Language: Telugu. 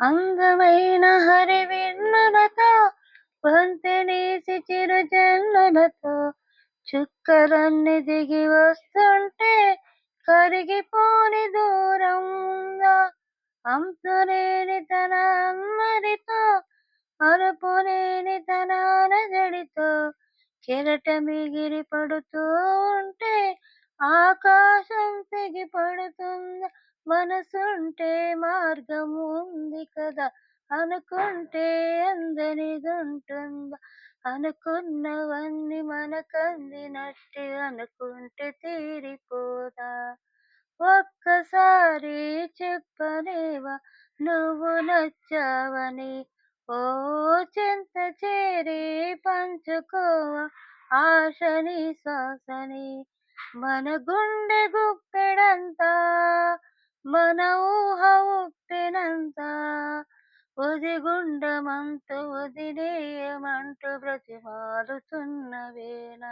అందమైన హరివిల్లులతో వంతెనేసి చిరుజల్లులతో చుక్కలన్నీ దిగి వస్తుంటే కరిగిపోని దూరం ఉందా? అంతులేని తన అల్లరితో అలుపులేని తన అలజడితో కెరటమిగిరి పడుతూ ఉంటే ఆకాశం తెగి పడుతుందా? మనసుంటే మార్గం ఉంది కదా, అనుకుంటే అందనిదుంటుందా? అనుకున్నవన్నీ మనకందినట్టే అనుకుంటే తీరిపోదా? ఒక్కసారి చెప్పలేవా నువ్వు నచ్చావని? ఓ చెంత చేరి పంచుకోవా ఆశని శ్వాసని? మన గుండె గుప్పెడంతా మన ఊహ ఉప్పెనంత ఒదిగుండమంటూ వదిలేయమంటూ బ్రతిమాలుతున్న వేళ